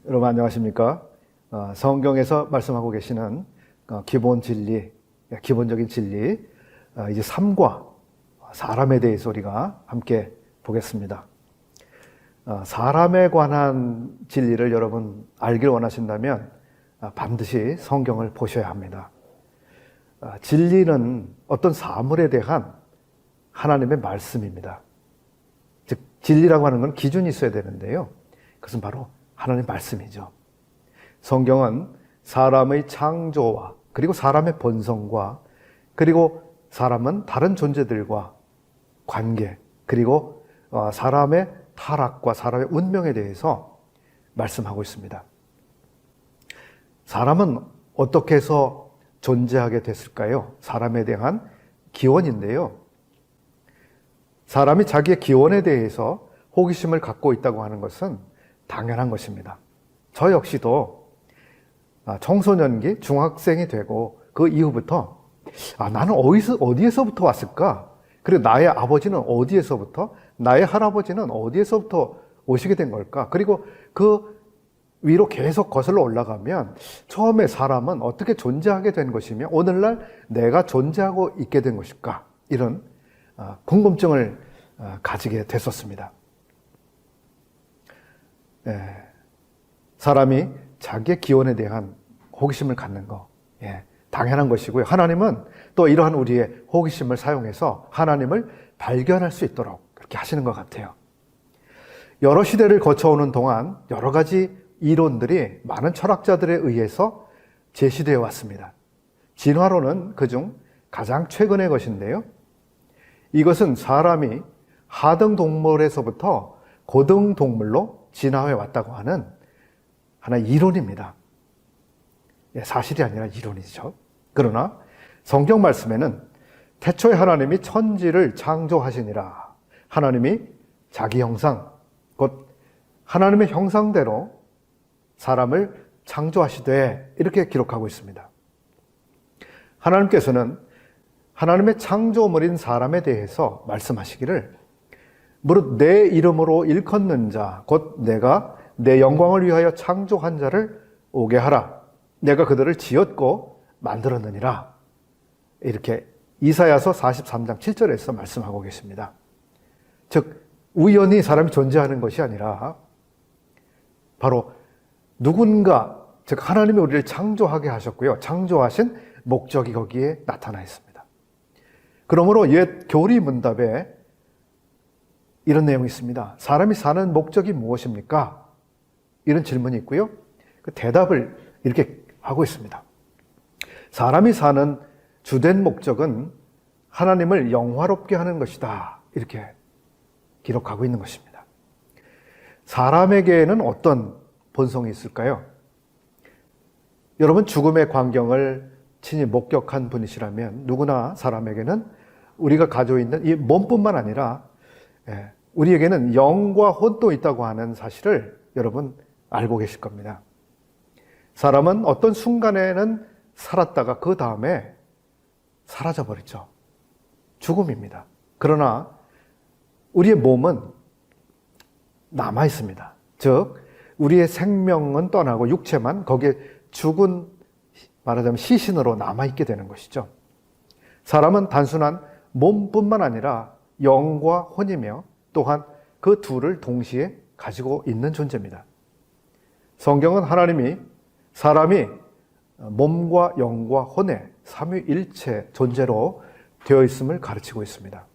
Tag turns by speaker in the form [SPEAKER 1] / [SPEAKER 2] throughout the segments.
[SPEAKER 1] 여러분 안녕하십니까? 성경에서 말씀하고 계시는 기본 진리, 기본적인 진리, 이제 삶과 사람에 대해서 우리가 함께 보겠습니다. 사람에 관한 진리를 여러분 알길 원하신다면 반드시 성경을 보셔야 합니다. 진리는 어떤 사물에 대한 하나님의 말씀입니다. 즉 진리라고 하는 건 기준이 있어야 되는데요. 그것은 바로 하나님의 말씀이죠. 성경은 사람의 창조와 그리고 사람의 본성과 그리고 사람은 다른 존재들과 관계 그리고 사람의 타락과 사람의 운명에 대해서 말씀하고 있습니다. 사람은 어떻게 해서 존재하게 됐을까요? 사람에 대한 기원인데요. 사람이 자기의 기원에 대해서 호기심을 갖고 있다고 하는 것은 당연한 것입니다. 저 역시도 청소년기, 중학생이 되고 그 이후부터 나는 어디에서부터 왔을까? 그리고 나의 아버지는 어디에서부터, 나의 할아버지는 어디에서부터 오시게 된 걸까? 그리고 그 위로 계속 거슬러 올라가면 처음에 사람은 어떻게 존재하게 된 것이며 오늘날 내가 존재하고 있게 된 것일까? 이런 궁금증을 가지게 됐었습니다. 사람이 자기의 기원에 대한 호기심을 갖는 거 당연한 것이고요. 하나님은 또 이러한 우리의 호기심을 사용해서 하나님을 발견할 수 있도록 그렇게 하시는 것 같아요. 여러 시대를 거쳐오는 동안 여러 가지 이론들이 많은 철학자들에 의해서 제시되어 왔습니다. 진화론은 그중 가장 최근의 것인데요. 이것은 사람이 하등 동물에서부터 고등 동물로 진화해 왔다고 하는 하나의 이론입니다. 사실이 아니라 이론이죠. 그러나 성경 말씀에는 태초에 하나님이 천지를 창조하시니라. 하나님이 자기 형상, 곧 하나님의 형상대로 사람을 창조하시되 이렇게 기록하고 있습니다. 하나님께서는 하나님의 창조물인 사람에 대해서 말씀하시기를 무릇 내 이름으로 일컫는 자, 곧 내가 내 영광을 위하여 창조한 자를 오게 하라. 내가 그들을 지었고 만들었느니라. 이렇게 이사야서 43장 7절에서 말씀하고 계십니다. 즉 우연히 사람이 존재하는 것이 아니라 바로 누군가, 즉 하나님이 우리를 창조하게 하셨고요. 창조하신 목적이 거기에 나타나 있습니다. 그러므로 옛 교리 문답에 이런 내용이 있습니다. 사람이 사는 목적이 무엇입니까? 이런 질문이 있고요. 그 대답을 이렇게 하고 있습니다. 사람이 사는 주된 목적은 하나님을 영화롭게 하는 것이다. 이렇게 기록하고 있는 것입니다. 사람에게는 어떤 본성이 있을까요? 여러분 죽음의 광경을 친히 목격한 분이시라면 누구나 사람에게는 우리가 가지고 있는 이 몸뿐만 아니라 우리에게는 영과 혼도 있다고 하는 사실을 여러분 알고 계실 겁니다. 사람은 어떤 순간에는 살았다가 그 다음에 사라져버리죠. 죽음입니다. 그러나 우리의 몸은 남아 있습니다. 즉 우리의 생명은 떠나고 육체만 거기에 죽은, 말하자면 시신으로 남아있게 되는 것이죠. 사람은 단순한 몸뿐만 아니라 영과 혼이며 또한 그 둘을 동시에 가지고 있는 존재입니다. 성경은 하나님이 사람이 몸과 영과 혼의 삼위일체 존재로 되어 있음을 가르치고 있습니다.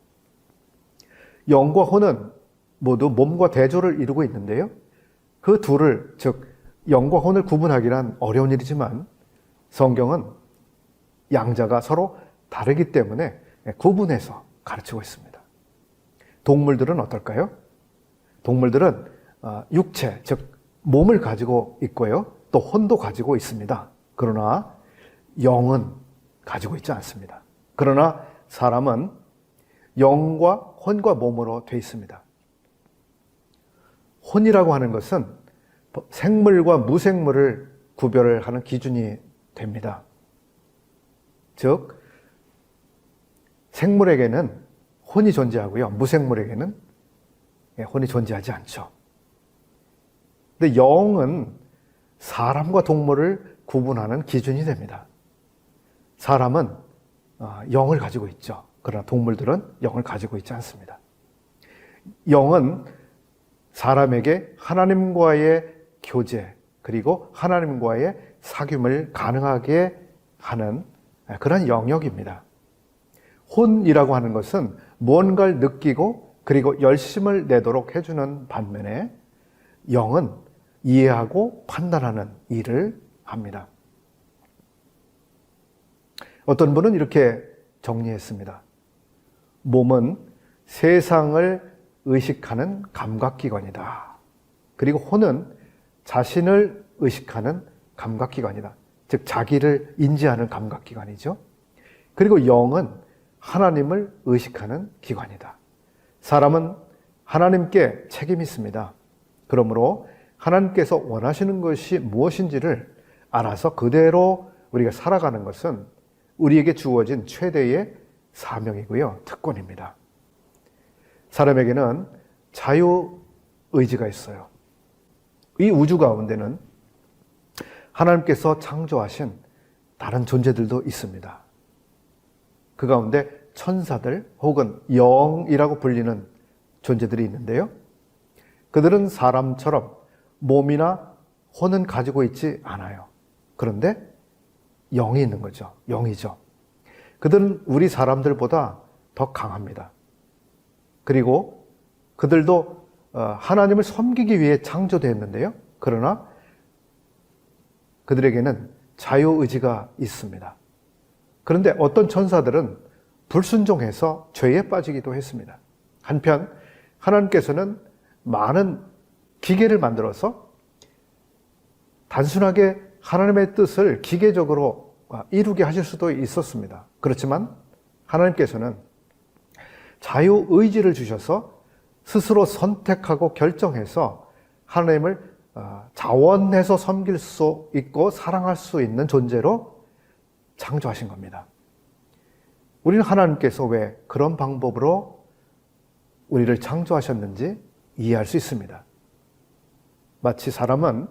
[SPEAKER 1] 영과 혼은 모두 몸과 대조를 이루고 있는데요. 그 둘을, 즉 영과 혼을 구분하기란 어려운 일이지만 성경은 양자가 서로 다르기 때문에 구분해서 가르치고 있습니다. 동물들은 어떨까요? 동물들은 육체, 즉 몸을 가지고 있고요. 또 혼도 가지고 있습니다. 그러나 영은 가지고 있지 않습니다. 그러나 사람은 영과 혼과 몸으로 되어 있습니다. 혼이라고 하는 것은 생물과 무생물을 구별을 하는 기준이 됩니다. 즉 생물에게는 혼이 존재하고요. 무생물에게는 혼이 존재하지 않죠. 근데 영은 사람과 동물을 구분하는 기준이 됩니다. 사람은 영을 가지고 있죠. 그러나 동물들은 영을 가지고 있지 않습니다. 영은 사람에게 하나님과의 교제, 그리고 하나님과의 사귐을 가능하게 하는 그런 영역입니다. 혼이라고 하는 것은 무언가를 느끼고 그리고 열심을 내도록 해주는 반면에 영은 이해하고 판단하는 일을 합니다. 어떤 분은 이렇게 정리했습니다. 몸은 세상을 의식하는 감각기관이다. 그리고 혼은 자신을 의식하는 감각기관이다. 즉 자기를 인지하는 감각기관이죠. 그리고 영은 하나님을 의식하는 기관이다. 사람은 하나님께 책임이 있습니다. 그러므로 하나님께서 원하시는 것이 무엇인지를 알아서 그대로 우리가 살아가는 것은 우리에게 주어진 최대의 사명이고요, 특권입니다. 사람에게는 자유의지가 있어요. 이 우주 가운데는 하나님께서 창조하신 다른 존재들도 있습니다. 그 가운데 천사들 혹은 영이라고 불리는 존재들이 있는데요. 그들은 사람처럼 몸이나 혼은 가지고 있지 않아요. 그런데 영이 있는 거죠. 영이죠. 그들은 우리 사람들보다 더 강합니다. 그리고 그들도 하나님을 섬기기 위해 창조되었는데요. 그러나 그들에게는 자유의지가 있습니다. 그런데 어떤 천사들은 불순종해서 죄에 빠지기도 했습니다. 한편 하나님께서는 많은 기계를 만들어서 단순하게 하나님의 뜻을 기계적으로 이루게 하실 수도 있었습니다. 그렇지만 하나님께서는 자유의지를 주셔서 스스로 선택하고 결정해서 하나님을 자원해서 섬길 수 있고 사랑할 수 있는 존재로 창조하신 겁니다. 우리는 하나님께서 왜 그런 방법으로 우리를 창조하셨는지 이해할 수 있습니다. 마치 사람은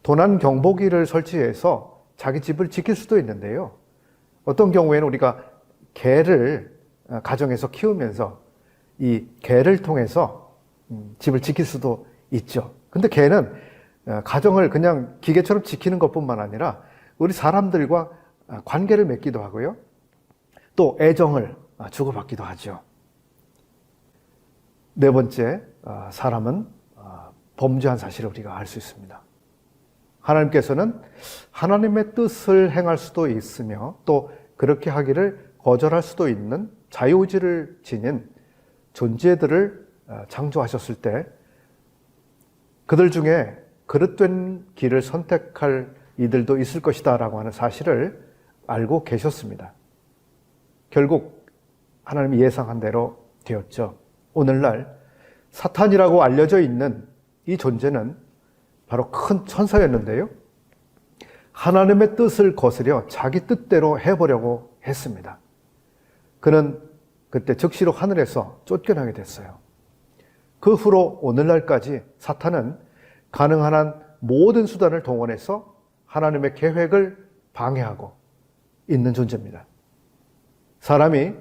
[SPEAKER 1] 도난 경보기를 설치해서 자기 집을 지킬 수도 있는데요. 어떤 경우에는 우리가 개를 가정에서 키우면서 이 개를 통해서 집을 지킬 수도 있죠. 근데 개는 가정을 그냥 기계처럼 지키는 것뿐만 아니라 우리 사람들과 관계를 맺기도 하고요. 또 애정을 주고받기도 하죠. 네 번째, 사람은 범죄한 사실을 우리가 알 수 있습니다. 하나님께서는 하나님의 뜻을 행할 수도 있으며 또 그렇게 하기를 거절할 수도 있는 자유의지를 지닌 존재들을 창조하셨을 때 그들 중에 그릇된 길을 선택할 이들도 있을 것이다 라고 하는 사실을 알고 계셨습니다. 결국 하나님이 예상한 대로 되었죠. 오늘날 사탄이라고 알려져 있는 이 존재는 바로 큰 천사였는데요. 하나님의 뜻을 거스려 자기 뜻대로 해보려고 했습니다. 그는 그때 즉시로 하늘에서 쫓겨나게 됐어요. 그 후로 오늘날까지 사탄은 가능한 한 모든 수단을 동원해서 하나님의 계획을 방해하고 있는 존재입니다. 사람이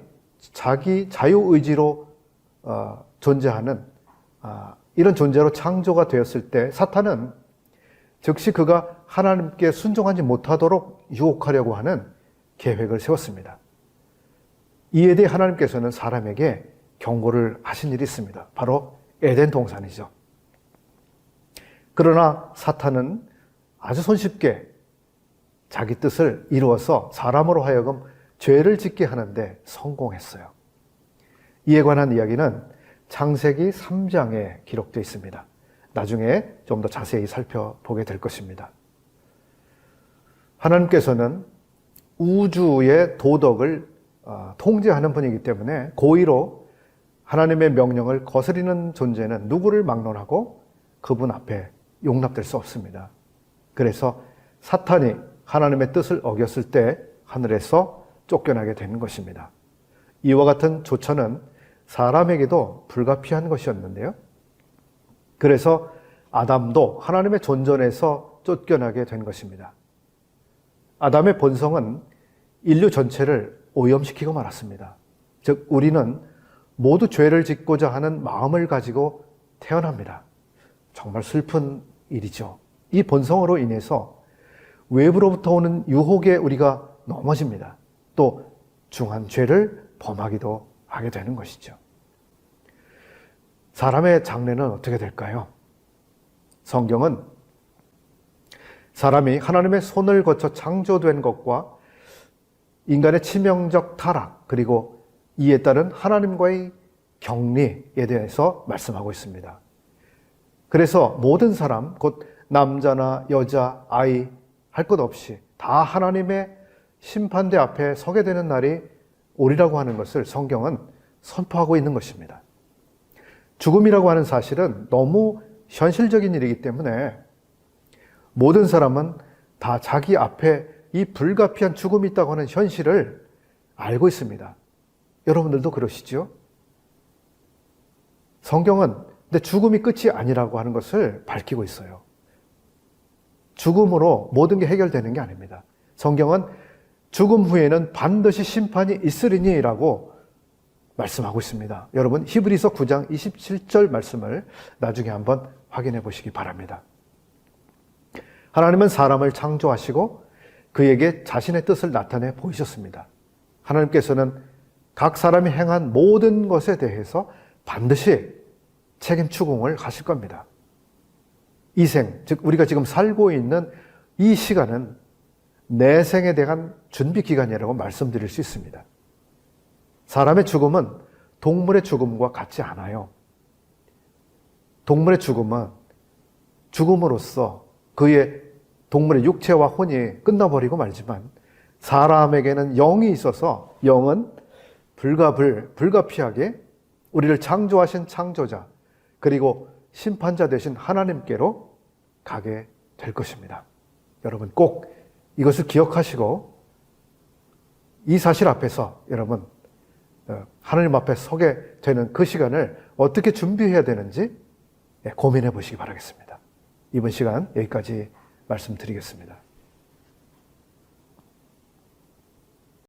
[SPEAKER 1] 자기 자유의지로 존재하는 이런 존재로 창조가 되었을 때 사탄은 즉시 그가 하나님께 순종하지 못하도록 유혹하려고 하는 계획을 세웠습니다. 이에 대해 하나님께서는 사람에게 경고를 하신 일이 있습니다. 바로 에덴 동산이죠. 그러나 사탄은 아주 손쉽게 자기 뜻을 이루어서 사람으로 하여금 죄를 짓게 하는데 성공했어요. 이에 관한 이야기는 창세기 3장에 기록되어 있습니다. 나중에 좀 더 자세히 살펴보게 될 것입니다. 하나님께서는 우주의 도덕을 통제하는 분이기 때문에 고의로 하나님의 명령을 거스리는 존재는 누구를 막론하고 그분 앞에 용납될 수 없습니다. 그래서 사탄이 하나님의 뜻을 어겼을 때 하늘에서 쫓겨나게 되는 것입니다. 이와 같은 조처는 사람에게도 불가피한 것이었는데요. 그래서 아담도 하나님의 존전에서 쫓겨나게 된 것입니다. 아담의 본성은 인류 전체를 오염시키고 말았습니다. 즉 우리는 모두 죄를 짓고자 하는 마음을 가지고 태어납니다. 정말 슬픈 일이죠. 이 본성으로 인해서 외부로부터 오는 유혹에 우리가 넘어집니다. 또 중한 죄를 범하기도 하게 되는 것이죠. 사람의 장래는 어떻게 될까요? 성경은 사람이 하나님의 손을 거쳐 창조된 것과 인간의 치명적 타락, 그리고 이에 따른 하나님과의 격리에 대해서 말씀하고 있습니다. 그래서 모든 사람, 곧 남자나 여자, 아이 할 것 없이 다 하나님의 심판대 앞에 서게 되는 날이 오리라고 하는 것을 성경은 선포하고 있는 것입니다. 죽음이라고 하는 사실은 너무 현실적인 일이기 때문에 모든 사람은 다 자기 앞에 이 불가피한 죽음이 있다고 하는 현실을 알고 있습니다. 여러분들도 그러시죠? 성경은 근데 죽음이 끝이 아니라고 하는 것을 밝히고 있어요. 죽음으로 모든 게 해결되는 게 아닙니다. 성경은 죽음 후에는 반드시 심판이 있으리니라고 말씀하고 있습니다. 여러분 히브리서 9장 27절 말씀을 나중에 한번 확인해 보시기 바랍니다. 하나님은 사람을 창조하시고 그에게 자신의 뜻을 나타내 보이셨습니다. 하나님께서는 각 사람이 행한 모든 것에 대해서 반드시 책임 추궁을 하실 겁니다. 이 생, 즉 우리가 지금 살고 있는 이 시간은 내생에 대한 준비 기간이라고 말씀드릴 수 있습니다. 사람의 죽음은 동물의 죽음과 같지 않아요. 동물의 죽음은 죽음으로써 그의 동물의 육체와 혼이 끝나버리고 말지만 사람에게는 영이 있어서 영은 불가피하게 우리를 창조하신 창조자 그리고 심판자 되신 하나님께로 가게 될 것입니다. 여러분 꼭 이것을 기억하시고 이 사실 앞에서 여러분 하나님 앞에 서게 되는 그 시간을 어떻게 준비해야 되는지 고민해 보시기 바라겠습니다. 이번 시간 여기까지 말씀드리겠습니다.